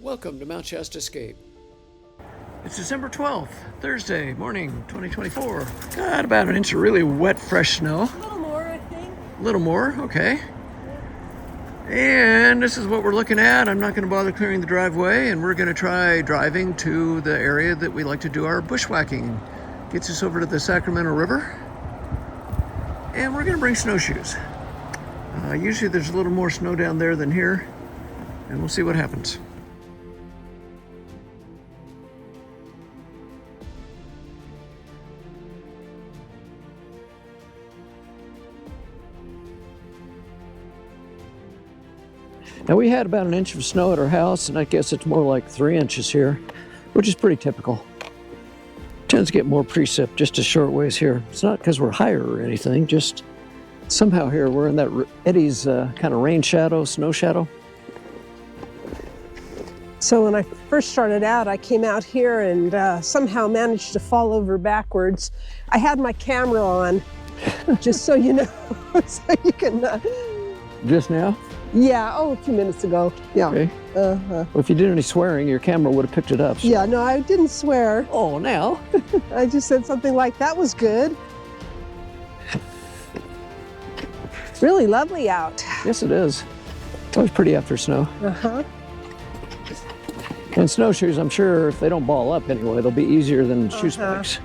Welcome to Mt Shasta Escape. It's December 12th, Thursday morning, 2024. Got about an inch of really wet, fresh snow. A little more, I think. A little more, okay. And this is what we're looking at. I'm not going to bother clearing the driveway, and we're going to try driving to the area that we like to do our bushwhacking. Gets us over to the Sacremento River. And we're going to bring snowshoes. Usually there's a little more snow down there than here, and we'll see what happens. Now we had about an inch of snow at our house, and I guess it's more like 3 inches here, which is pretty typical. Tends to get more precip just a short ways here. It's not because we're higher or anything, just somehow here we're in that Eddie's kind of rain shadow, snow shadow. So when I first started out, I came out here and somehow managed to fall over backwards. I had my camera on, just so you know, so you can... Just now? Yeah, a few minutes ago. Yeah. Okay. Well, if you did any swearing, your camera would have picked it up. So. Yeah, no, I didn't swear. Oh, now? I just said something like, that was good. Really lovely out. Yes, it is. It's always pretty after snow. Uh-huh. And snowshoes, I'm sure if they don't ball up anyway, they'll be easier than shoe spikes.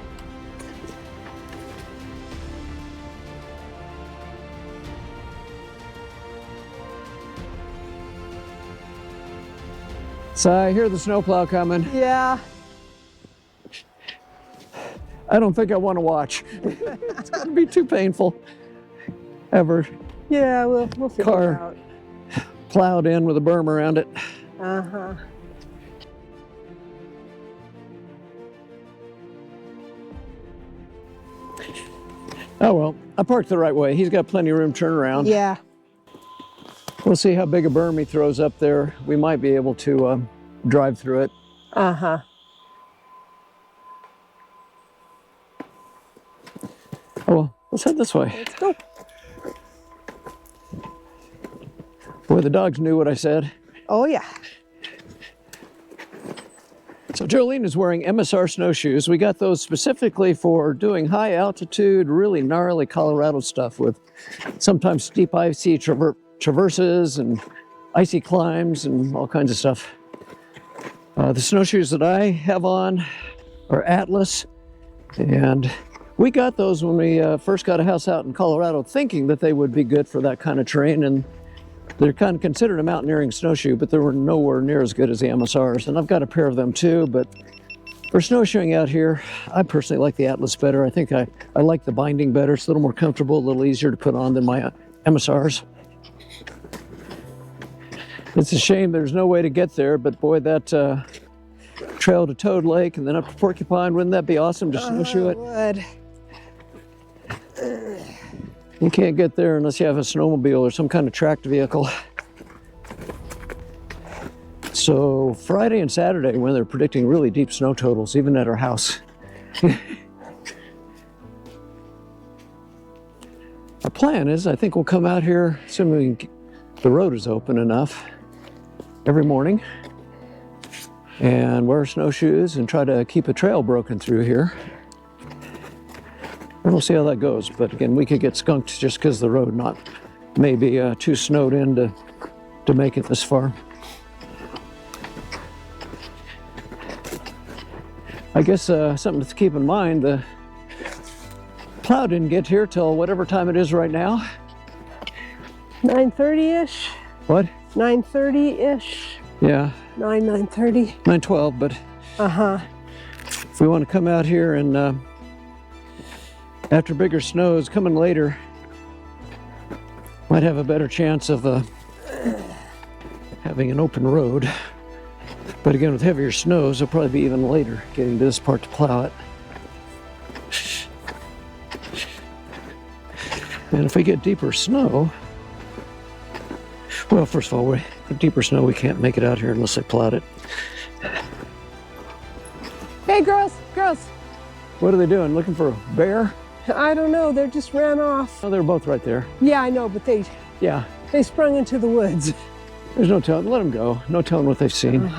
So I hear the snowplow coming. Yeah. I don't think I want to watch. It's going to be too painful. Ever. Yeah, we'll figure it out. Plowed in with a berm around it. Uh-huh. Oh well, I parked the right way. He's got plenty of room to turn around. Yeah. We'll see how big a berm he throws up there. We might be able to drive through it. Uh-huh. Oh well, let's head this way. Let's go. Boy, the dogs knew what I said. Oh, yeah. So Joline is wearing MSR snowshoes. We got those specifically for doing high altitude, really gnarly Colorado stuff with sometimes steep icy traverses and icy climbs and all kinds of stuff. The snowshoes that I have on are Atlas, and we got those when we first got a house out in Colorado thinking that they would be good for that kind of terrain, and they're kind of considered a mountaineering snowshoe, but they were nowhere near as good as the MSRs. And I've got a pair of them too, but for snowshoeing out here, I personally like the Atlas better. I think I like the binding better. It's a little more comfortable, a little easier to put on than my MSRs. It's a shame there's no way to get there, but boy, that trail to Toad Lake and then up to Porcupine, wouldn't that be awesome to snowshoe it? Would. You can't get there unless you have a snowmobile or some kind of tracked vehicle. So Friday and Saturday, when they're predicting really deep snow totals, even at our house. Our plan is, I think we'll come out here, assuming the road is open enough, every morning and wear snowshoes and try to keep a trail broken through here. And we'll see how that goes. But again, we could get skunked just because the road not maybe too snowed in to make it this far. I guess something to keep in mind, the plow didn't get here till whatever time it is right now. 9:30-ish. What? 9:30-ish. Yeah. 9:30. 9:12, but if we want to come out here and after bigger snows coming later, might have a better chance of having an open road. But again, with heavier snows, it'll probably be even later getting to this part to plow it. And if we get deeper snow, well, first of all, with deeper snow, we can't make it out here unless I plowed it. Hey, girls. What are they doing? Looking for a bear? I don't know, they just ran off. Oh, they're both right there. Yeah, I know, but they Yeah. sprung into the woods. There's no telling. Let them go. No telling what they've seen.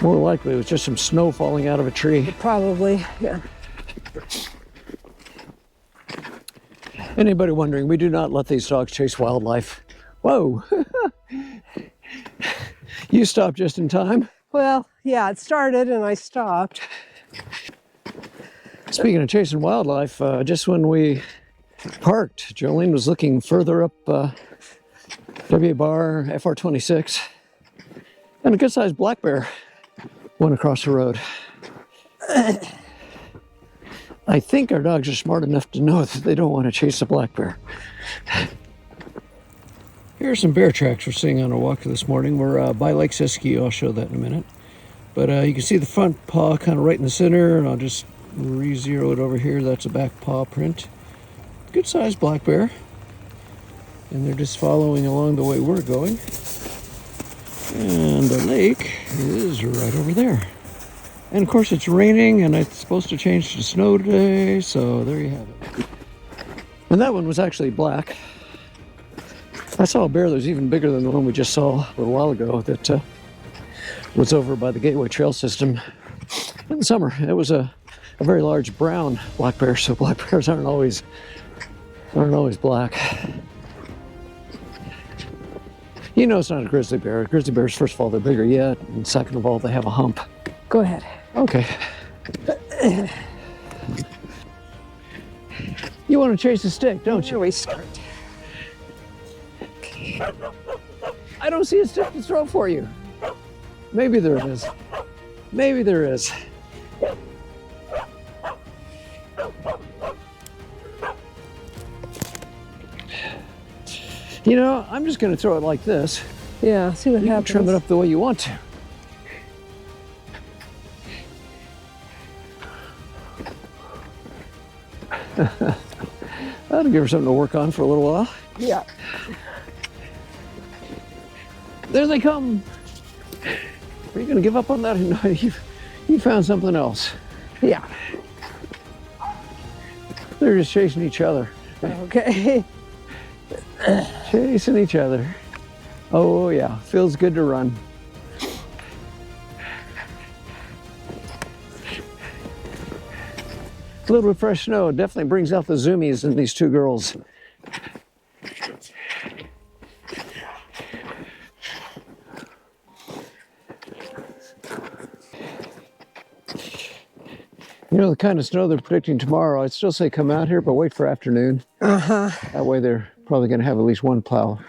More likely, it was just some snow falling out of a tree. Probably, yeah. Anybody wondering, we do not let these dogs chase wildlife. Whoa. You stopped just in time. Well, yeah, it started and I stopped. Speaking of chasing wildlife, just when we parked, Joline was looking further up W bar FR26, and a good-sized black bear went across the road. I think our dogs are smart enough to know that they don't want to chase a black bear. Here are some bear tracks we're seeing on our walk this morning. We're by Lake Siskiyou. I'll show that in a minute. But you can see the front paw kind of right in the center, and I'll just re-zero it over here. That's a back paw print. Good-sized black bear. And they're just following along the way we're going. And the lake is right over there. And of course it's raining and it's supposed to change to snow today, so there you have it. And that one was actually black. I saw a bear that was even bigger than the one we just saw a little while ago that was over by the Gateway Trail system in the summer. It was a very large brown black bear, so black bears aren't always black. You know it's not a grizzly bear. Grizzly bears, first of all, they're bigger yet, and second of all, they have a hump. Go ahead. Okay. You want to chase the stick, don't you? Here we start. I don't see a stick to throw for you. Maybe there is. Maybe there is. You know, I'm just going to throw it like this. Yeah, see what You can happens. trim it up the way you want to. That'll give her something to work on for a little while. Yeah. There they come. Are you going to give up on that? No, you found something else. Yeah. They're just chasing each other. Okay. Chasing each other. Oh yeah, feels good to run. A little bit of fresh snow definitely brings out the zoomies in these two girls. You know, the kind of snow they're predicting tomorrow, I'd still say come out here, but wait for afternoon. That way they're probably going to have at least one plow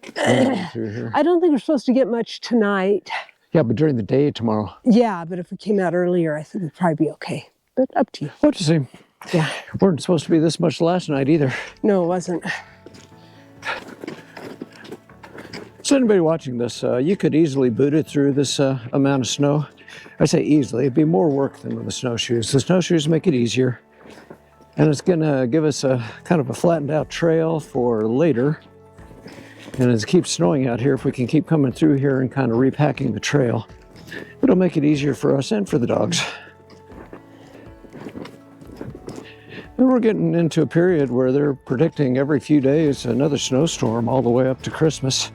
through here. I don't think we're supposed to get much tonight. Yeah, but during the day tomorrow. Yeah, but if we came out earlier, I think we'd probably be okay. But up to you. What to see? Yeah. Weren't supposed to be this much last night either. No, it wasn't. So anybody watching this, you could easily boot it through this amount of snow. I say easily, it'd be more work than with the snowshoes. The snowshoes make it easier. And it's gonna give us a kind of a flattened out trail for later. And as it keeps snowing out here, if we can keep coming through here and kind of repacking the trail, it'll make it easier for us and for the dogs. And we're getting into a period where they're predicting every few days another snowstorm all the way up to Christmas.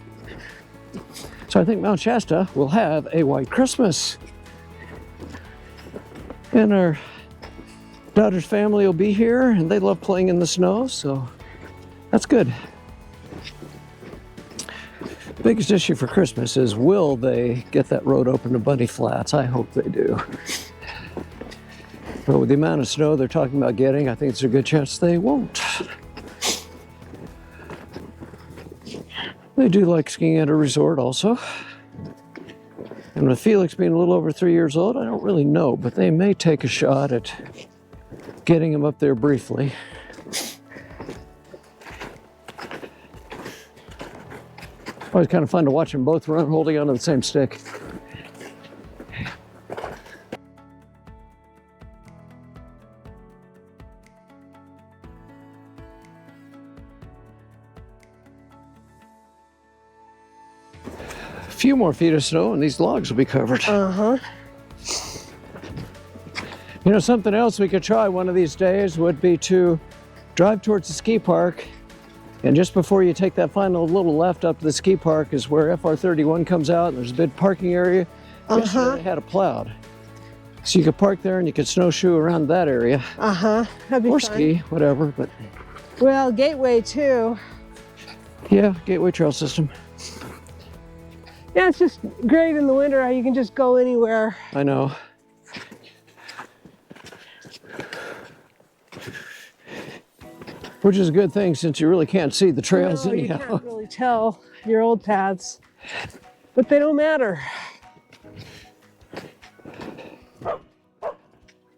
So I think Mt Shasta will have a white Christmas. And our daughter's family will be here, and they love playing in the snow, so that's good. Biggest issue for Christmas is, will they get that road open to Bunny Flats? I hope they do. But with the amount of snow they're talking about getting, I think it's a good chance they won't. They do like skiing at a resort also. And with Felix being a little over 3 years old, I don't really know, but they may take a shot at getting him up there briefly. Always kind of fun to watch them both run holding onto the same stick. A few more feet of snow and these logs will be covered. Uh-huh. You know, something else we could try one of these days would be to drive towards the ski park And just before you take that final little left up to the ski park is where FR31 comes out, and there's a big parking area. Yesterday they had it plowed. So you could park there and you could snowshoe around that area. That'd be or fun. ski, whatever, but. Well, Gateway too. Yeah, Gateway Trail System. Yeah, it's just great in the winter how you can just go anywhere. I know. Which is a good thing since you really can't see the trails No, anyhow. you can't really tell your old paths, but they don't matter.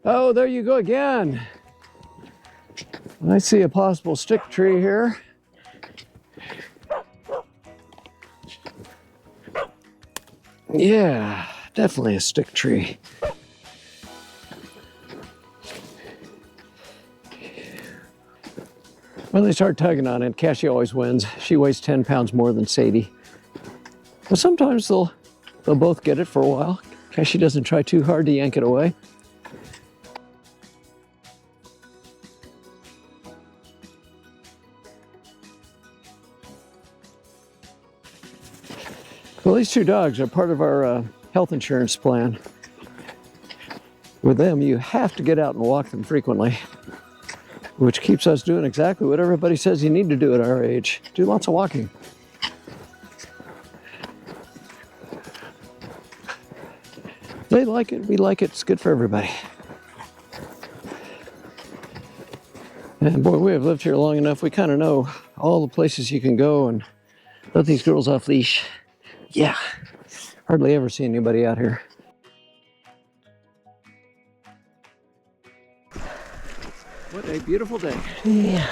Oh, there you go again. I see a possible stick tree here. Yeah, definitely a stick tree. When they start tugging on it, Kashie always wins. She weighs 10 pounds more than Sadie. But sometimes they'll both get it for a while. Kashie doesn't try too hard to yank it away. Well, these two dogs are part of our health insurance plan. With them, you have to get out and walk them frequently, which keeps us doing exactly what everybody says you need to do at our age. Do lots of walking. They like it, we like it, it's good for everybody. And boy, we have lived here long enough, we kind of know all the places you can go and let these girls off leash. Yeah, hardly ever see anybody out here. What a beautiful day. Yeah,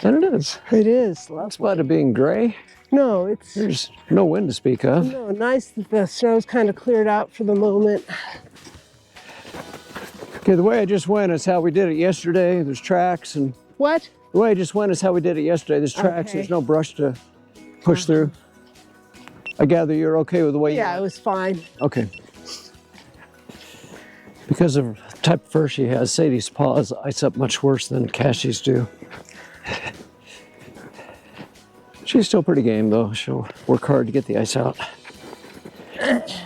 And it is. it is. In spite of being gray, No, it's there's no wind to speak of. no nice that the snow's kind of cleared out for the moment. Okay, the way I just went is how we did it yesterday. There's tracks, and What? the way I just went is how we did it yesterday. There's tracks, Okay. there's no brush to push through. I gather you're okay with the way Yeah, it was fine. Okay. Because of the type of fur she has, Sadie's paws ice up much worse than Kashie's do. She's still pretty game though. She'll work hard to get the ice out. If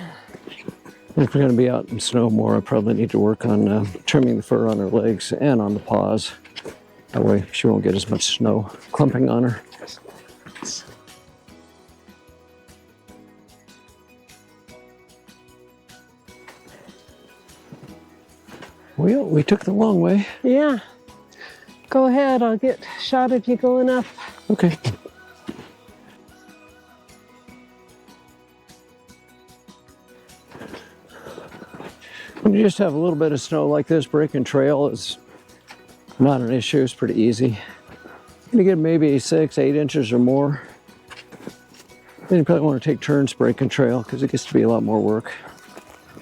we're going to be out in snow more, I probably need to work on trimming the fur on her legs and on the paws. That way she won't get as much snow clumping on her. Well, we took the long way. Yeah. Go ahead, I'll get a shot of you going up. Okay. When you just have a little bit of snow like this, breaking trail is not an issue. It's pretty easy. You get maybe 6, 8 inches or more. Then you probably want to take turns breaking trail because it gets to be a lot more work.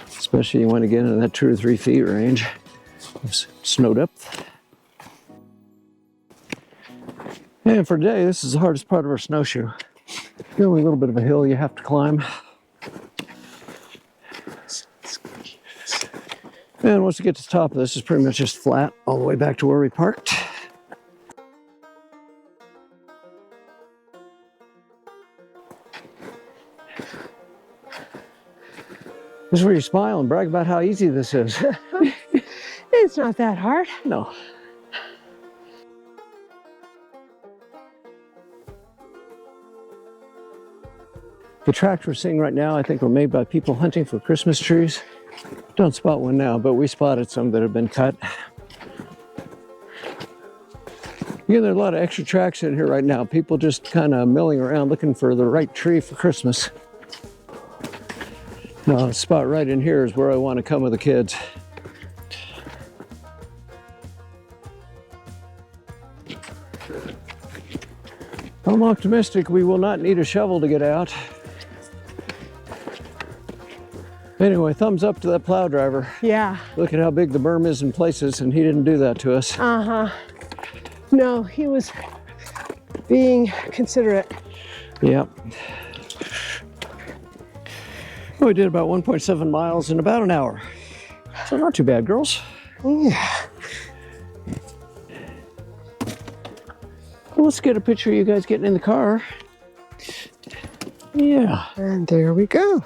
Especially when you get into that 2 or 3 feet range of snow depth. And for today, this is the hardest part of our snowshoe. The only little bit of a hill you have to climb. And once you get to the top of this, it's pretty much just flat all the way back to where we parked. This is where you smile and brag about how easy this is. It's not that hard. No. The tracks we're seeing right now, I think, were made by people hunting for Christmas trees. Don't spot one now, but we spotted some that have been cut. Again, there are a lot of extra tracks in here right now. People just kind of milling around looking for the right tree for Christmas. Now, the spot right in here is where I want to come with the kids. I'm optimistic we will not need a shovel to get out. Anyway, thumbs up to that plow driver. Yeah. Look at how big the berm is in places, and he didn't do that to us. No, he was being considerate. Yep. Well, we did about 1.7 miles in about an hour. So not too bad, girls. Yeah. Well, let's get a picture of you guys getting in the car. Yeah. And there we go.